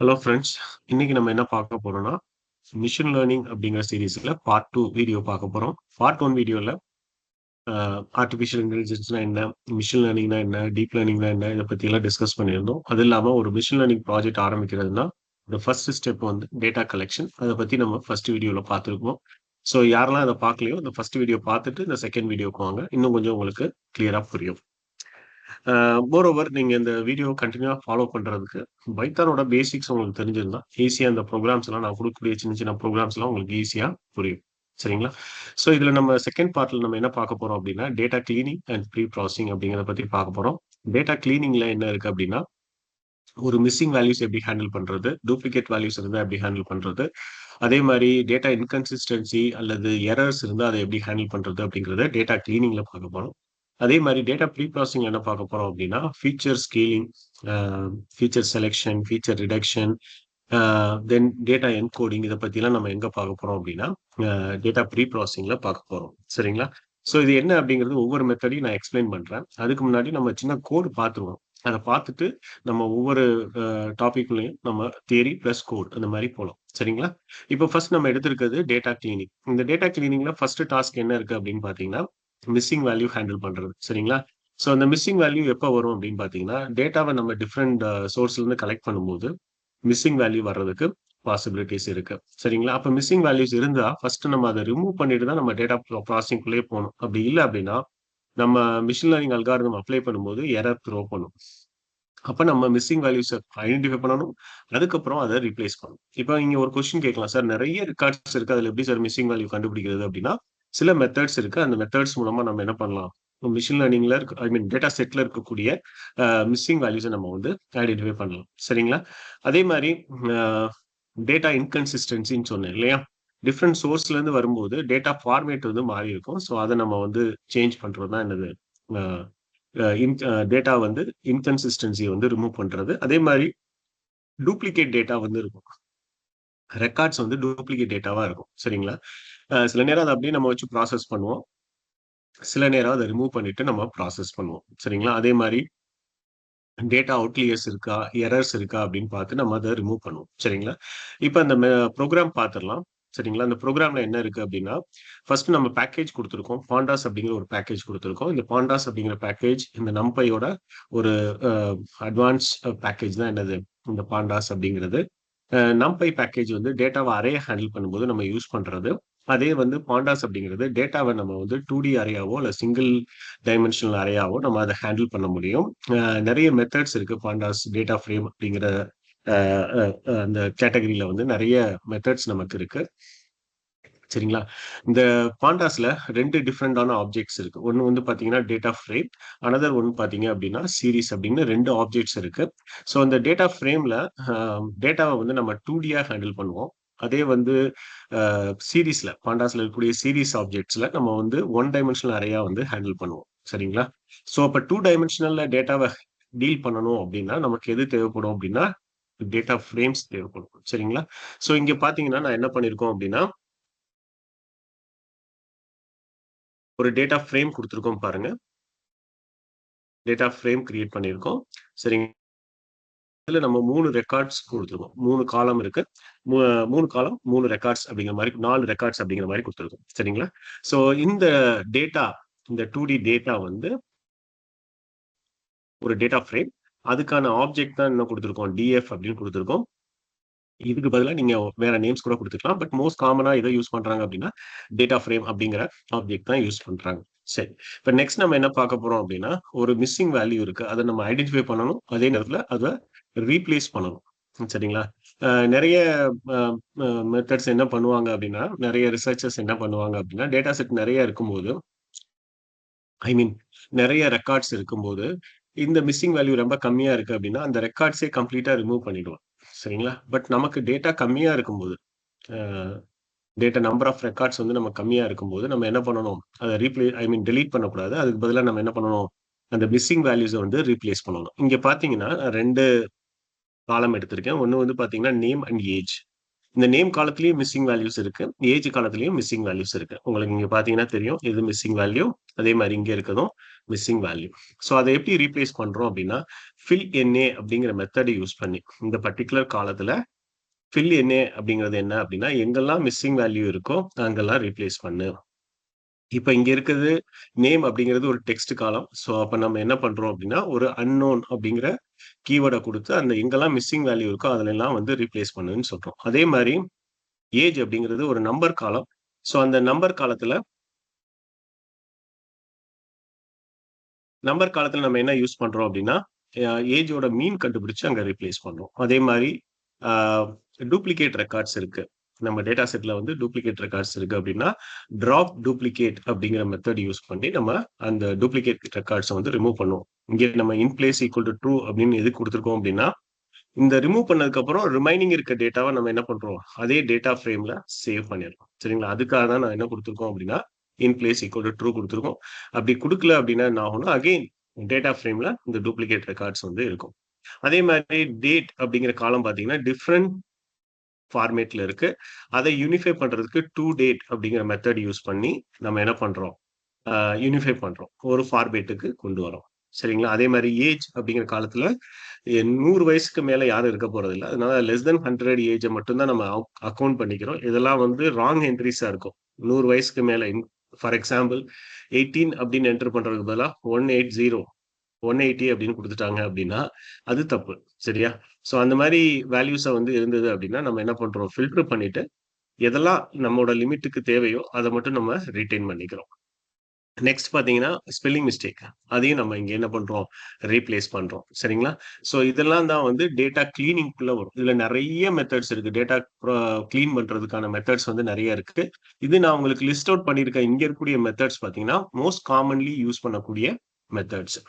Hello friends. இன்னைக்கு நம்ம என்ன பார்க்க போறோம்னா, மிஷின் லேர்னிங் அப்படிங்கிற சீரிஸ்ல பார்ட் 2 வீடியோ பார்க்க போறோம். பார்ட் 1 வீடியோல ஆர்டிஃபிஷியல் இன்டெலிஜென்ஸ்னா என்ன? மிஷின் லேர்னிங்னா என்ன? டீப் லேர்னிங்னா என்ன? இத பத்தியெல்லாம் டிஸ்கஸ் பண்ணியிருந்தோம். அது இல்லாம ஒரு மிஷின் லேர்னிங் ப்ராஜெக்ட் ஆரம்பிக்கிறதுன்னா, இந்த ஃபர்ஸ்ட் ஸ்டெப் வந்து டேட்டா கலெக்ஷன். அத பத்தி நம்ம ஃபர்ஸ்ட் வீடியோல பார்த்திருக்கோம். ஸோ யாரெல்லாம் அத பார்க்கலையோ, இந்த ஃபர்ஸ்ட் வீடியோ பார்த்துட்டு இந்த செகண்ட் வீடியோக்கு வாங்க. இன்னும் கொஞ்சம் உங்களுக்கு கிளியரா புரியும். மோரோவர் நீங்க இந்த வீடியோ கன்டினியூவா ஃபாலோ பண்றதுக்கு பைத்தானோட பேசிக்ஸ் உங்களுக்கு தெரிஞ்சிருந்தா, ஈஸியா இந்த ப்ரோகிராம்ஸ் எல்லாம் நான் குடுக்கக்கூடிய சின்ன சின்ன ப்ரோகிராம்ஸ் எல்லாம் உங்களுக்கு ஈஸியா புரியும். சரிங்களா? ஸோ இதுல நம்ம செகண்ட் பார்ட்ல நம்ம என்ன பார்க்க போறோம் அப்டின்னா, data cleaning and preprocessing அப்படிங்கிறத பத்தி பார்க்க போறோம். டேட்டா கிளீனிங்ல என்ன இருக்கு அப்டின்னா, ஒரு மிஸ்ஸிங் வேல்யூஸ் எப்படி ஹேண்டில் பண்றது? டூப்ளிகேட் வேல்யூஸ் இருந்தா எப்படி ஹேண்டில் பண்றது? அதே மாரி டேட்டா இன்கன்சிஸ்டன்சி அல்லது எரர்ஸ் இருந்தா அத எப்படி ஹேண்டில் பண்றது? அப்படிங்கிறத டேட்டா கிளீனிங்ல பார்க்க போறோம். அதே மாரி டேட்டா ப்ரீ ப்ராசஸிங்ல என்ன பார்க்க போறோம் அப்டின்னா, ஃபீச்சர் ஸ்கேலிங், அ ஃபீச்சர் செலக்ஷன், ஃபீச்சர் ரிடக்ஷன், அ தென் டேட்டா என்கோடிங் இத பத்திலாம் நம்ம எங்க பார்க்க போறோம் அப்டின்னா, டேட்டா ப்ரீ ப்ராசஸிங்ல பார்க்க போறோம். சரிங்களா? ஸோ இது என்ன அப்டிங்கிறது ஒவ்வொரு மெத்தடையும் நான் எக்ஸ்ப்ளைன் பண்றேன். அதுக்கு முன்னாடி நம்ம சின்ன கோடு பார்த்துருவோம். அத பார்த்துட்டு நம்ம ஒவ்வொரு டாபிக்லயும் நம்ம தியரி பிளஸ் கோட் அந்த மாரி போலாம். சரிங்களா? இப்போ ஃபர்ஸ்ட் நம்ம எடுத்திருக்கிறது டேட்டா கிளீனிங். இந்த டேட்டா கிளீனிங்ல ஃபர்ஸ்ட் டாஸ்க் என்ன இருக்கு அப்டின்னு பார்த்தீங்கன்னா, மிஸ்ஸிங் வேல்யூ ஹேண்டில் பண்றது. சரிங்களா? ஸோ அந்த மிஸ்ஸிங் வேல்யூ எப்ப வரும் அப்டின்னு பார்த்தீங்கன்னா, டேட்டாவ நம்ம டிஃபரெண்ட் சோர்ஸ்ல இருந்து கலெக்ட் பண்ணும்போது, மிஸ்ஸிங் வேல்யூ வர்றதுக்கு பாசிபிலிட்டீஸ் இருக்கு. சரிங்களா? அப்ப மிஸ்ஸிங் வேல்யூஸ் இருந்தா, ஃபர்ஸ்ட் நம்ம அத ரிமூவ் பண்ணிட்டு தான் நம்ம டேட்டா ப்ராசஸிங்குள்ளயே போணும். அப்படி இல்ல அப்படின்னா, நம்ம மெஷின் லேர்னிங் அல்காரிதம் அப்ளை பண்ணும்போது எரர் த்ரோ பண்ணும். அப்ப நம்ம மிஸ்ஸிங் வேல்யூஸ ஐடென்டிஃபை பண்ணணும். அதுக்கப்புறம் அத ரீப்ளேஸ் பண்ணணும். இப்ப நீங்க ஒரு கொஸ்டின் கேட்கலாம். சார் நெறைய ரெக்கார்ட்ஸ் இருக்கு. அதுல எப்படி சார் மிஸ்ஸிங் வேல்யூ கண்டுபிடிக்கிறது அப்படின்னா, சில மெத்தட்ஸ் இருக்கு. அந்த மெத்தட்ஸ் மூலமா நம்ம என்ன பண்ணலாம்? மெஷின் லேர்னிங்ல இருக்க ஐ மீன் டேட்டா செட்ல இருக்கக்கூடிய மிஸ்ஸிங் வேல்யூஸ நம்ம வந்து ஐடென்டிஃபை பண்ணலாம். சரிங்களா? அதே மாரி அ டேட்டா இன்கன்சிஸ்டன்சின்னு சொன்னேன் இல்லையா? டிஃபரெண்ட் சோர்ஸ்ல இருந்து வரும்போது டேட்டா ஃபார்மேட் வந்து மாறி இருக்கும். ஸோ அத நம்ம வந்து சேஞ்ச் பண்றது தான் என்னது? அ டேட்டா வந்து இன்கன்சிஸ்டன்சிய வந்து ரிமூவ் பண்றது. அதே மாரி டூப்ளிகேட் டேட்டா வந்து இருக்கும். ரெக்கார்ட்ஸ் வந்து டூப்ளிகேட் டேட்டாவா இருக்கும். சரிங்களா? சில நேரம் அத அப்படியே நம்ம வச்சு ப்ராசஸ் பண்ணுவோம். சில நேரம் அத ரிமூவ் பண்ணிட்டு நம்ம ப்ராசஸ் பண்ணுவோம். சரிங்களா? அதே மாரி டேட்டா அவுட்லியர்ஸ் இருக்கா? எரர்ஸ் இருக்கா? அப்படின்னு பார்த்து நம்ம அத ரிமூவ் பண்ணுவோம். சரிங்களா? இப்ப அந்த புரோகிராம் பார்த்துரலாம். சரிங்களா? அந்த புரோகிராம்ல என்ன இருக்கு அப்படின்னா, ஃபர்ஸ்ட் நம்ம பேக்கேஜ் குடுத்துருக்கோம். பாண்டாஸ் அப்படிங்கிற ஒரு பேக்கேஜ் குடுத்துருக்கோம். இந்த பாண்டாஸ் அப்படிங்கிற பேக்கேஜ் இந்த நம்பையோட ஒரு அ அட்வான்ஸ் பேக்கேஜ் தான் என்னது? இந்த பாண்டாஸ் அப்படிங்கிறது. நம்பை பேக்கேஜ் வந்து டேட்டாவ அரே ஹேண்டில் பண்ணும்போது நம்ம யூஸ் பண்றது. அதே வந்து பாண்டாஸ் அப்படிங்கிறது டேட்டாவ நம்ம வந்து 2டி அரேயாவோ இல்ல சிங்கிள் டைமென்ஷனல் அரேயாவோ நம்ம அத ஹேண்டில் பண்ண முடியும். அ நெறைய மெத்தட்ஸ் இருக்கு. பாண்டாஸ் டேட்டா ஃப்ரேம் அப்படிங்கிற அ அ அந்த கேட்டகரியில வந்து நெறைய மெத்தட்ஸ் நமக்கு இருக்கு. சரிங்களா? இந்த பாண்டாஸ்ல 2 டிஃபரண்டான ஆப்ஜெக்ட்ஸ் இருக்கு. ஒண்ணு வந்து பார்த்தீங்கன்னா, டேட்டா ஃப்ரேம். அனதர் ஒன் பார்த்தீங்க அப்டின்னா, சீரிஸ் அப்டின்னு 2 ஆப்ஜெக்ட்ஸ் இருக்கு. ஸோ அந்த டேட்டா ஃப்ரேம்ல அ டேட்டாவ வந்து நம்ம 2டியா ஹேண்டில் பண்ணுவோம். அதே வந்து சீரிஸ்ல பாண்டாஸ்ல இருக்கக்கூடிய சீரிஸ் ஆப்ஜெக்ட்ஸ்ல நம்ம வந்து 1 டைமென்ஷனல் அரேயா வந்து ஹேண்டில் பண்ணுவோம். சரிங்களா? ஸோ அப்ப 2 டைமென்ஷனல்ல டேட்டாவ டீல் பண்ணணும் அப்டின்னா, நமக்கு எது தேவைப்படும் அப்டின்னா, டேட்டா ஃப்ரேம்ஸ் தேவைப்படும். சரிங்களா? ஸோ இங்க பார்த்தீங்கன்னா, நான் என்ன பண்ணியிருக்கோம் அப்டின்னா ஒரு டேட்டா ஃப்ரேம் குடுத்துருக்கோம் பாருங்க. டேட்டா ஃப்ரேம் கிரியேட் பண்ணியிருக்கோம். சரிங்க. இதுல நம்ம 3 ரெக்கார்ட்ஸ் குடுத்துருக்கோம். 3 காலம் இருக்கு. மூ 3 காலம் 3 ரெக்கார்ட்ஸ் அப்படிங்கிற மாரி 4 ரெக்கார்ட்ஸ் அப்படிங்கிற மாரி குடுத்துருக்கோம். சரிங்களா? ஸோ இந்த டேட்டா இந்த 2டி டேட்டா வந்து ஒரு டேட்டா ஃப்ரேம். அதுக்கான ஆப்ஜெக்ட் தான் என்ன குடுத்துருக்கோம்? டிஎஃப் அப்படின்னு குடுத்துருக்கோம். இதுக்கு பதிலா நீங்க வேற நேம்ஸ் கூட குடுத்துக்கலாம். பட் மோஸ்ட் காமனா எத யூஸ் பண்றாங்க அப்டின்னா, டேட்டா ஃப்ரேம் அப்டிங்கிற ஆப்ஜெக்ட் தான் யூஸ் பண்றாங்க. சரி. இப்ப நெக்ஸ்ட் நம்ம என்ன பார்க்க போறோம் அப்டின்னா, ஒரு மிஸ்ஸிங் வேல்யூ இருக்கு. அத நம்ம ஐடென்டிஃபை பண்ணணும். அதே நேரத்துல அத ரீப்ளேஸ் பண்ணணும். சரிங்களா? நெறைய அ அ மெத்தட்ஸ் என்ன பண்ணுவாங்க அப்டின்னா, நெறைய ரிசர்ச்சர்ஸ் என்ன பண்ணுவாங்க அப்டின்னா, டேட்டா செட் நெறைய இருக்கும்போது, ஐ மீன் நெறைய ரெக்கார்ட்ஸ் இருக்கும்போது, இந்த மிஸ்ஸிங் வேல்யூ ரொம்ப கம்மியா இருக்கு அப்டின்னா, அந்த ரெக்கார்ட்ஸே கம்ப்ளீட்டா ரிமூவ் பண்ணிடுவாங்க. சரிங்களா? பட் நமக்கு டேட்டா கம்மியா இருக்கும்போது, அ டேட்டா நம்பர் ஆஃப் ரெக்கார்ட்ஸ் வந்து நம்ம கம்மியா இருக்கும்போது, நம்ம என்ன பண்ணணும்? அத ஐ மீன் டெலீட் பண்ணக்கூடாது. அதுக்கு பதிலா நம்ம என்ன பண்ணணும்? அந்த மிஸ்ஸிங் வேல்யூஸ வந்து ரீப்ளேஸ் பண்ணணும். இங்க பார்த்தீங்கன்னா, 2 காலம் எடுத்திருக்கேன். ஒண்ணு வந்து பார்த்தீங்கன்னா, நேம் அண்ட் ஏஜ். இந்த நேம் காலத்திலேயும் மிஸ்ஸிங் வேல்யூஸ் இருக்கு. ஏஜ் காலத்திலேயும் மிஸ்ஸிங் வேல்யூஸ் இருக்கு. உங்களுக்கு இங்க பார்த்தீங்கன்னா தெரியும். இது மிஸ்ஸிங் வேல்யூ. அதே மாரி இங்க இருக்கதும் மிஸ்ஸிங் வேல்யூ. ஸோ அத எப்படி ரீப்ளேஸ் பண்றோம் அப்டின்னா, ஃபில் என்ஏ அப்படிங்கிற மெத்தட் யூஸ் பண்ணி இந்த பர்ட்டிகுலர் காலத்துல ஃபில் என்ஏ அப்படிங்கிறது என்ன அப்படின்னா எங்கெல்லாம் மிஸ்ஸிங் வேல்யூ இருக்கோ அங்கெல்லாம் ரீப்ளேஸ் பண்ணு. இப்ப இங்க இருக்கிறது நேம் அப்படிங்கிறது ஒரு டெக்ஸ்ட் காலம். ஸோ அப்ப நம்ம என்ன பண்றோம் அப்படின்னா, ஒரு அன்னோன் அப்படிங்கிற கீவேர்ட குடுத்து அந்த எங்கெல்லாம் மிஸ்ஸிங் வேல்யூ இருக்கோ அதுலெல்லாம் வந்து ரீப்ளேஸ் பண்ணுன்னு சொல்றோம். அதே மாரி ஏஜ் அப்படிங்கிறது ஒரு நம்பர் காலம். ஸோ அந்த நம்பர் காலத்துல நம்ம என்ன யூஸ் பண்றோம் அப்படின்னா, ஏஜோட மீன் கண்டுபிடிச்சு அங்க ரீப்ளேஸ் பண்றோம். அதே மாரி அ டூப்ளிகேட் ரெக்கார்ட்ஸ் இருக்கு. நம்ம டேட்டா செட்ல வந்து டூப்ளிகேட் ரெக்கார்ட்ஸ் இருக்கு அப்படின்னா, டிராப் டூப்ளிகேட் அப்படிங்கிற மெத்தட் யூஸ் பண்ணி நம்ம அந்த டூப்ளிகேட் ரெக்கார்ட்ஸ வந்து ரிமூவ் பண்ணுவோம். இங்க நம்ம in place equal to true அப்படின்னு எதுக்கு குடுத்துருக்கோம் அப்படின்னா, இந்த ரிமூவ் பண்ணதுக்கு அப்புறம் ரிமைனிங் இருக்க டேட்டாவ நம்ம என்ன பண்றோம், அதே டேட்டா ஃப்ரேம்ல சேவ் பண்ணிடுறோம். சரிங்களா? அதுக்காக தான் நான் என்ன குடுத்துருக்கோம் அப்படின்னா, in place equal to true குடுத்துருக்கோம். அப்படி குடுக்கல அப்படின்னா என்ன ஆகும்னா, அகைன் டேட்டா ஃப்ரேம்ல இந்த டூப்ளிகேட் ரெக்கார்ட்ஸ் வந்து இருக்கும். அதே மாரி டேட் அப்படிங்கிற காலம் பார்த்தீங்கன்னா, டிஃபரெண்ட் ஃபார்மேட்ல இருக்கு. அத யூனிஃபை பண்றதுக்கு டூ டேட் அப்படிங்கிற மெத்தட் யூஸ் பண்ணி நம்ம என்ன பண்றோம், அ யூனிஃபை பண்றோம். ஒரு ஃபார்மேட்டுக்கு கொண்டு வரோம். சரிங்களா? அதே மாரி ஏஜ் அப்படிங்கிற காலத்துல 100 வயசுக்கு மேல யாரும் இருக்க போறதில்ல. அதனால லெஸ் தென் 100 ஏஜ மட்டும் தான் நம்ம அக்கவுண்ட் பண்ணிக்கிறோம். இதெல்லாம் வந்து ராங் என்ட்ரீஸா இருக்கும். 100 வயசுக்கு மேல ஃபார் எக்ஸாம்பிள் 18 அப்படின்னு என்டர் பண்றதுக்கு பதிலா 180 180 அப்படின்னு குடுத்துட்டாங்க அப்படின்னா, அது தப்பு. சரியா? ஸோ அந்த மாரி வேல்யூஸ வந்து இருந்தது அப்படின்னா, நம்ம என்ன பண்றோம், ஃபில்டர் பண்ணிட்டு, எதெல்லாம் நம்மோட லிமிட்டுக்கு தேவையோ, அத மட்டும் நம்ம ரிட்டெயின் பண்ணிக்கிறோம். நெக்ஸ்ட் பார்த்தீங்கன்னா, ஸ்பெல்லிங் மிஸ்டேக். அதையும் நம்ம இங்க என்ன பண்றோம், ரீப்ளேஸ் பண்றோம். சரிங்களா? ஸோ இதெல்லாம் தான் வந்து டேட்டா கிளீனிங்க்குள்ள வரும். இதுல நெறைய மெத்தட்ஸ் இருக்கு. டேட்டா கிளீன் பண்றதுக்கான மெத்தட்ஸ் வந்து நெறைய இருக்கு. இது நான் உங்களுக்கு லிஸ்ட் அவுட் பண்ணியிருக்க இங்க இருக்கக்கூடிய மெத்தட்ஸ் பார்த்தீங்கன்னா, மோஸ்ட் காமன்லி யூஸ் பண்ணக்கூடிய மெத்தட்ஸ்.